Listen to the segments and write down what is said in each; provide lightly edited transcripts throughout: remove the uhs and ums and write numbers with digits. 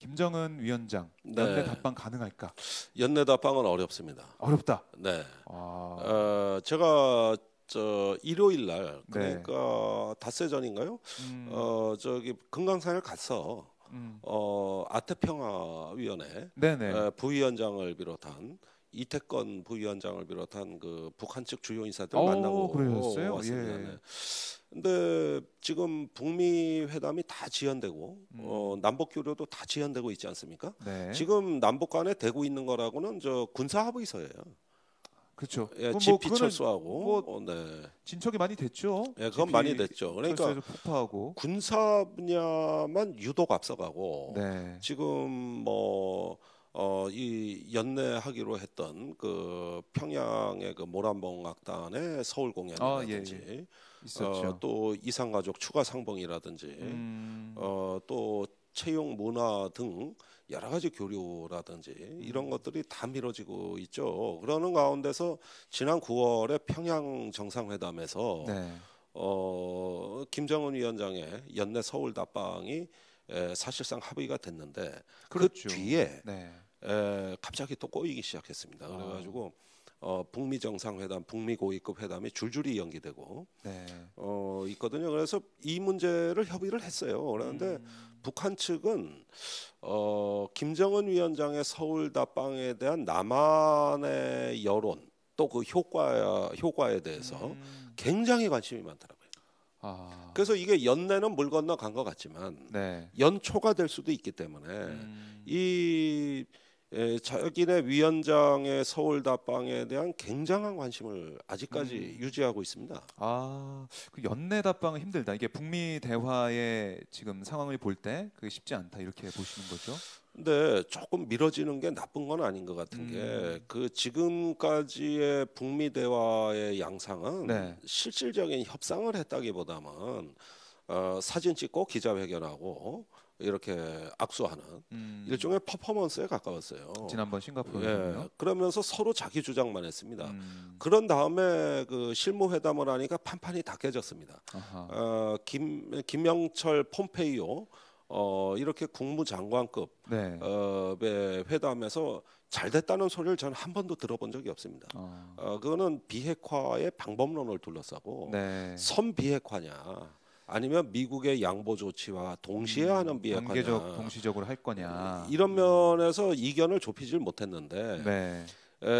김정은 위원장 네. 연내 답방 가능할까? 연내 답방은 어렵습니다. 어렵다. 네. 아, 제가 일요일 날 네. 그러니까 닷새 전인가요? 저기 금강산을 가서 아태평화위원회 네네. 부위원장을 비롯한 이태건 부위원장을 비롯한 그 북한 측 주요 인사들 만나고 그러셨어요? 왔습니다. 예. 네. 근데 지금 북미 회담이 다 지연되고 남북 교류도 다 지연되고 있지 않습니까? 네. 지금 남북 간에 되고 있는 거라고는 저 군사 합의서예요. 그렇죠. 예, 그건 GP 그거는 철수하고 네. 진척이 많이 됐죠. 예, 그건 GP 많이 됐죠. 그러니까 철수해서 폭파하고. 군사 분야만 유독 앞서가고 네. 지금 이 연내하기로 했던 그 평양의 그 모란봉 악단의 서울 공연이라든지 예. 있었죠. 또 이산가족 추가 상봉이라든지 또 채용 문화 등 여러 가지 교류라든지 이런 것들이 다 미뤄지고 있죠. 그러는 가운데서 지난 9월에 평양 정상회담에서 네. 김정은 위원장의 연내 서울 답방이 사실상 합의가 됐는데 그렇죠. 그 뒤에 네. 갑자기 또 꼬이기 시작했습니다. 그래가지고 북미 정상회담, 북미 고위급 회담이 줄줄이 연기되고 네. 있거든요. 그래서 이 문제를 협의를 했어요. 그런데 북한 측은 김정은 위원장의 서울 답방에 대한 남한의 여론 또 그 효과에 대해서 굉장히 관심이 많더라고요. 그래서 이게 연내는 물 건너 간 것 같지만 네. 연초가 될 수도 있기 때문에 이 자기네 위원장의 서울 답방에 대한 굉장한 관심을 아직까지 유지하고 있습니다. 그 연내 답방은 힘들다. 이게 북미 대화의 지금 상황을 볼 때 그게 쉽지 않다 이렇게 보시는 거죠? 근데 조금 미뤄지는 게 나쁜 건 아닌 것 같은 게 그 지금까지의 북미 대화의 양상은 네. 실질적인 협상을 했다기보다는 사진 찍고 기자회견하고 이렇게 악수하는 일종의 퍼포먼스에 가까웠어요. 지난번 싱가포르에서요. 예, 그러면서 서로 자기 주장만 했습니다. 그런 다음에 그 실무 회담을 하니까 판판이 다 깨졌습니다. 김영철 폼페이오 이렇게 국무장관급 네. 의 회담에서 잘 됐다는 소리를 저는 한 번도 들어본 적이 없습니다. 그거는 비핵화의 방법론을 둘러싸고 네. 선비핵화냐 아니면 미국의 양보 조치와 동시에 하는 비핵화냐 단계적 동시적으로 할 거냐 이런 면에서 이견을 좁히질 못했는데 네.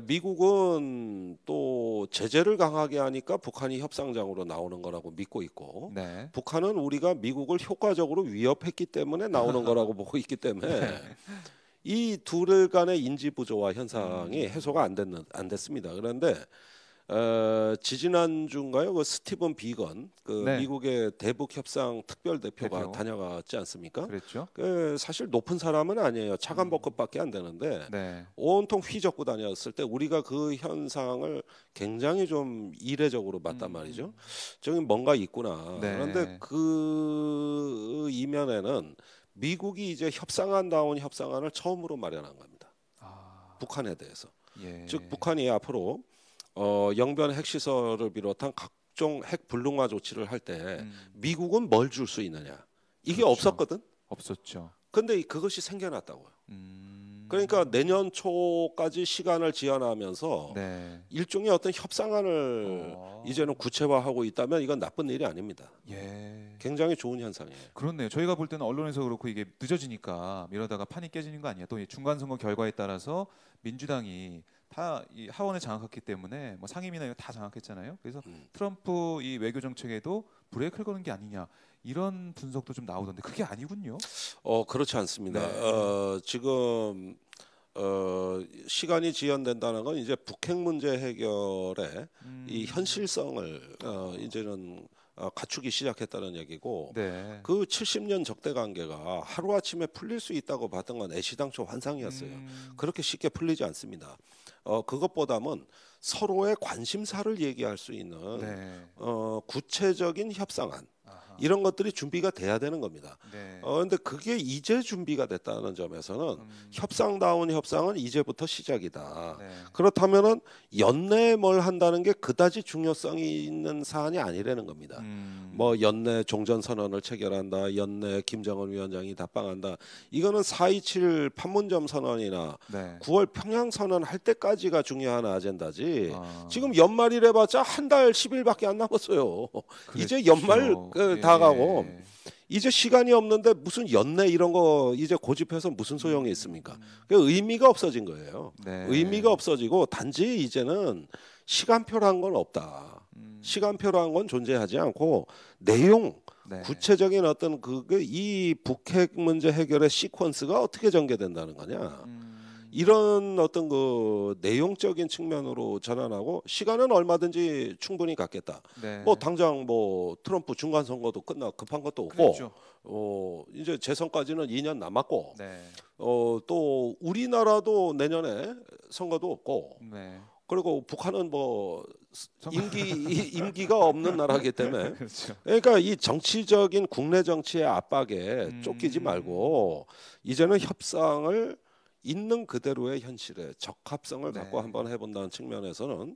미국은 또 제재를 강하게 하니까 북한이 협상장으로 나오는 거라고 믿고 있고 네. 북한은 우리가 미국을 효과적으로 위협했기 때문에 나오는 거라고 보고 있기 때문에 네. 이 둘 간의 인지 부조화 현상이 해소가 안 됐습니다. 그런데 지지난주인가요? 그 스티븐 비건 그 네. 미국의 대북 협상 특별 대표가 대표. 다녀갔지 않습니까? 그랬죠? 사실 높은 사람은 아니에요. 차관복급밖에 안 되는데 네. 온통 휘젓고 다녔을 때 우리가 그 현상을 굉장히 좀 이례적으로 봤단 말이죠. 저기 뭔가 있구나. 네. 그런데 그 이면에는 미국이 이제 협상안다운 협상안을 처음으로 마련한 겁니다. 북한에 대해서. 예. 즉 북한이 앞으로 영변 핵시설을 비롯한 각종 핵 불능화 조치를 할 때 미국은 뭘 줄 수 있느냐 이게 그렇죠. 없었거든. 없었죠. 근데 그것이 생겨났다고요. 그러니까 내년 초까지 시간을 지연하면서 네. 일종의 어떤 협상안을 이제는 구체화하고 있다면 이건 나쁜 일이 아닙니다. 예. 굉장히 좋은 현상이에요. 그렇네요. 저희가 볼 때는 언론에서 그렇고 이게 늦어지니까 미러다가 판이 깨지는 거 아니야. 또 이 중간 선거 결과에 따라서 민주당이 다 이 하원을 장악했기 때문에 뭐 상임위나 이거 다 장악했잖아요. 그래서 트럼프 이 외교 정책에도 브레이크를 거는 게 아니냐 이런 분석도 좀 나오던데 그게 아니군요. 그렇지 않습니다. 네. 지금 시간이 지연된다는 건 이제 북핵 문제 해결에 이 현실성을 이제는 갖추기 시작했다는 얘기고 네. 그 70년 적대 관계가 하루아침에 풀릴 수 있다고 봤던 건 애시당초 환상이었어요. 그렇게 쉽게 풀리지 않습니다. 그것보다는 서로의 관심사를 얘기할 수 있는 네. 구체적인 협상안 이런 것들이 준비가 돼야 되는 겁니다. 네. 근데 그게 이제 준비가 됐다는 점에서는 협상다운 협상은 이제부터 시작이다. 네. 그렇다면은 연내에 뭘 한다는 게 그다지 중요성이 있는 사안이 아니라는 겁니다. 뭐 연내 종전선언을 체결한다, 연내 김정은 위원장이 답방한다. 이거는 4.27 판문점 선언이나 네. 9월 평양 선언 할 때까지가 중요한 아젠다지. 아. 지금 연말이래봤자 한 달 10일밖에 안 남았어요. 이제 그렇죠. 연말 예, 다 가고 예. 이제 시간이 없는데 무슨 연내 이런 거 이제 고집해서 무슨 소용이 있습니까? 그 의미가 없어진 거예요. 네. 의미가 없어지고 단지 이제는 시간표란 건 없다. 시간표란 건 존재하지 않고 내용 네. 구체적인 어떤 그게 이 북핵 문제 해결의 시퀀스가 어떻게 전개된다는 거냐. 이런 어떤 그 내용적인 측면으로 전환하고 시간은 얼마든지 충분히 갖겠다. 네. 뭐 당장 뭐 트럼프 중간 선거도 끝나 급한 것도 없고, 그렇죠. 이제 재선까지는 2년 남았고, 네. 또 우리나라도 내년에 선거도 없고, 네. 그리고 북한은 뭐 임기가 없는 나라이기 때문에. 그렇죠. 그러니까 이 정치적인 국내 정치의 압박에 쫓기지 말고 이제는 협상을 있는 그대로의 현실에 적합성을 네. 갖고 한번 해본다는 측면에서는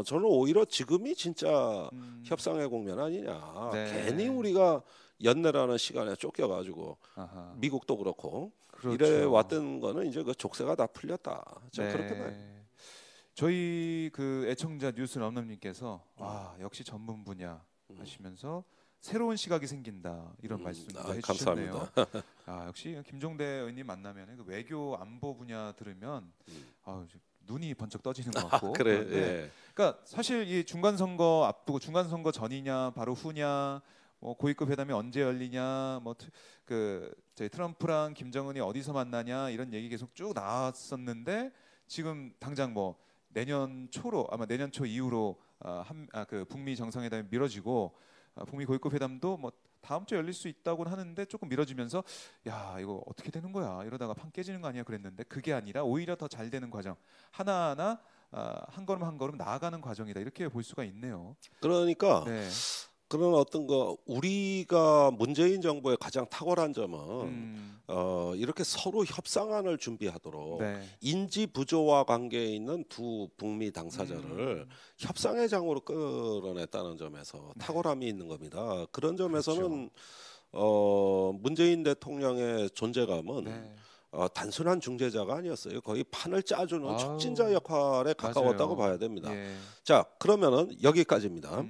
저는 오히려 지금이 진짜 협상의 국면 아니냐. 네. 괜히 우리가 연내라는 시간에 쫓겨가지고 아하. 미국도 그렇고 그렇죠. 이래 왔던 거는 이제 그 족쇄가 다 풀렸다. 저 네. 그렇게 봐요. 저희 그 애청자 뉴스 럼넘님께서 와 역시 전문 분야 하시면서 새로운 시각이 생긴다 이런 말씀도 해주셨네요. 감사합니다. 역시 김종대 의원님 만나면 그 외교 안보 분야 들으면 눈이 번쩍 떠지는 것 같고. 그래. 네. 예. 그러니까 사실 이 중간 선거 앞두고 중간 선거 전이냐 바로 후냐 뭐 고위급 회담이 언제 열리냐 뭐 그 저희 트럼프랑 김정은이 어디서 만나냐 이런 얘기 계속 쭉 나왔었는데 지금 당장 뭐 내년 초로 아마 내년 초 이후로 그 북미 정상회담이 미뤄지고 북미 고위급 회담도 뭐 다음 주에 열릴 수 있다고는 하는데 조금 미뤄지면서 야 이거 어떻게 되는 거야 이러다가 판 깨지는 거 아니야 그랬는데 그게 아니라 오히려 더 잘 되는 과정 하나하나 한 걸음 한 걸음 나아가는 과정이다 이렇게 볼 수가 있네요. 그러니까 네. 그런 어떤 거 우리가 문재인 정부의 가장 탁월한 점은 이렇게 서로 협상안을 준비하도록 네. 인지 부조와 관계에 있는 두 북미 당사자를 협상의 장으로 끌어냈다는 점에서 탁월함이 있는 겁니다. 그런 점에서는 문재인 대통령의 존재감은 네. 단순한 중재자가 아니었어요. 거의 판을 짜주는 아우, 촉진자 역할에 가까웠다고 맞아요. 봐야 됩니다. 예. 자, 그러면은 여기까지입니다.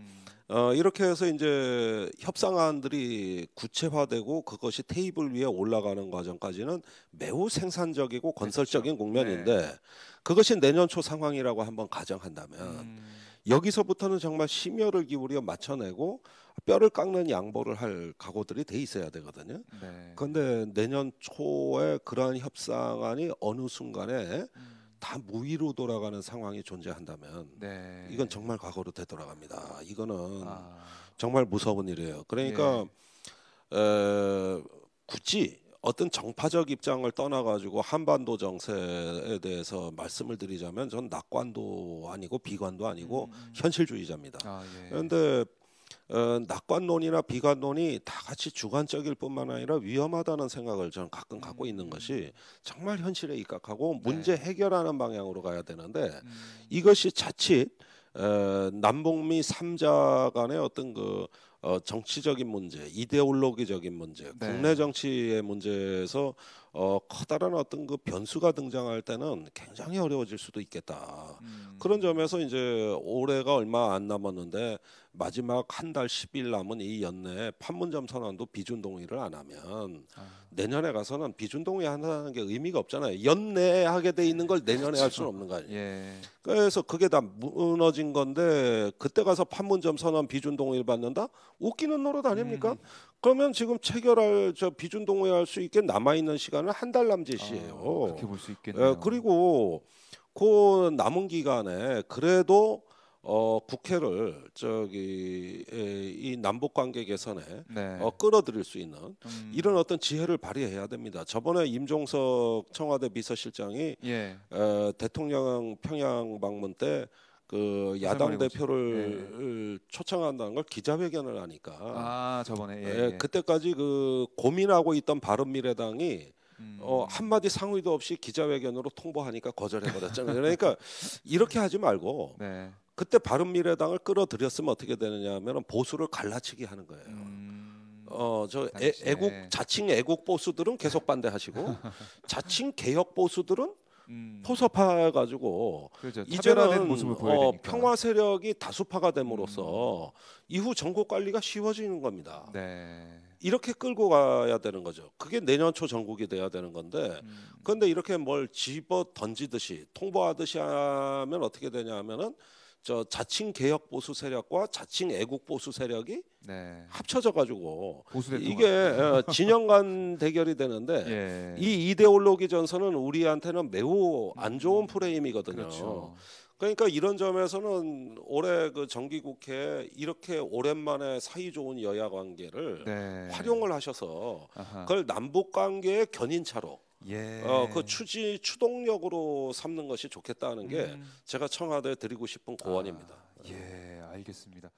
이렇게 해서 이제 협상안들이 구체화되고 그것이 테이블 위에 올라가는 과정까지는 매우 생산적이고 건설적인 국면인데 그것이 내년 초 상황이라고 한번 가정한다면 여기서부터는 정말 심혈을 기울여 맞춰내고 뼈를 깎는 양보를 할 각오들이 돼 있어야 되거든요. 네. 그런데 내년 초에 그러한 협상안이 어느 순간에 다 무위로 돌아가는 상황이 존재한다면 네. 이건 정말 과거로 되돌아갑니다. 이거는 정말 무서운 일이에요. 그러니까 굳이 어떤 정파적 입장을 떠나가지고 한반도 정세에 대해서 말씀을 드리자면 전 낙관도 아니고 비관도 아니고 현실주의자입니다. 그런데 낙관론이나 비관론이 다 같이 주관적일 뿐만 아니라 위험하다는 생각을 저는 가끔 갖고 있는 것이 정말 현실에 입각하고 문제 해결하는 방향으로 가야 되는데 이것이 자칫 남북미 3자 간의 어떤 그 정치적인 문제, 이데올로기적인 문제, 국내 정치의 문제에서 커다란 어떤 그 변수가 등장할 때는 굉장히 어려워질 수도 있겠다. 그런 점에서 이제 올해가 얼마 안 남았는데 마지막 한 달 10일 남은 이 연내에 판문점 선언도 비준 동의를 안 하면 내년에 가서는 비준 동의 한다는 게 의미가 없잖아요. 연내에 하게 돼 있는 걸 내년에 할 수는 없는 거 아니에요. 그래서 그게 다 무너진 건데 그때 가서 판문점 선언 비준 동의를 받는다? 웃기는 노릇 아닙니까? 그러면 지금 체결할 비준 동의할 수 있게 남아 있는 시간은 한 달 남짓이에요. 그렇게 볼 수 있겠네요. 그리고 그 남은 기간에 그래도 국회를 이 남북 관계 개선에 끌어들일 수 있는 이런 어떤 지혜를 발휘해야 됩니다. 저번에 임종석 청와대 비서실장이 대통령 평양 방문 때 그 야당 설명해 보죠. 대표를 초청한다는 걸 기자회견을 하니까 아 저번에 예, 그때까지 그 고민하고 있던 바른미래당이 한마디 상의도 없이 기자회견으로 통보하니까 거절해버렸잖아요. 그러니까 이렇게 하지 말고 네. 그때 바른미래당을 끌어들였으면 어떻게 되느냐 하면 보수를 갈라치기 하는 거예요. 저 당시에. 애국 자칭 애국 보수들은 계속 반대하시고 자칭 개혁 보수들은 포섭해 가지고 그렇죠. 차별화된 이제는 모습을 보여야 되니까. 평화 세력이 다수파가 됨으로써 이후 정국 관리가 쉬워지는 겁니다. 네. 이렇게 끌고 가야 되는 거죠. 그게 내년 초 전국이 돼야 되는 건데, 그런데 이렇게 뭘 집어 던지듯이 통보하듯이 하면 어떻게 되냐 하면은 저 자칭 개혁 보수 세력과 자칭 애국 보수 세력이 네. 합쳐져 가지고 보수 대통합. 이게 진영 간 대결이 되는데 예. 이 이데올로기 전선은 우리한테는 매우 안 좋은 프레임이거든요. 그렇죠. 그러니까 이런 점에서는 올해 그 정기국회 이렇게 오랜만에 사이 좋은 여야 관계를 네. 활용을 하셔서 아하. 그걸 남북 관계의 견인차로 예. 그 추동력으로 삼는 것이 좋겠다는 게 제가 청와대에 드리고 싶은 고언입니다. 예, 알겠습니다.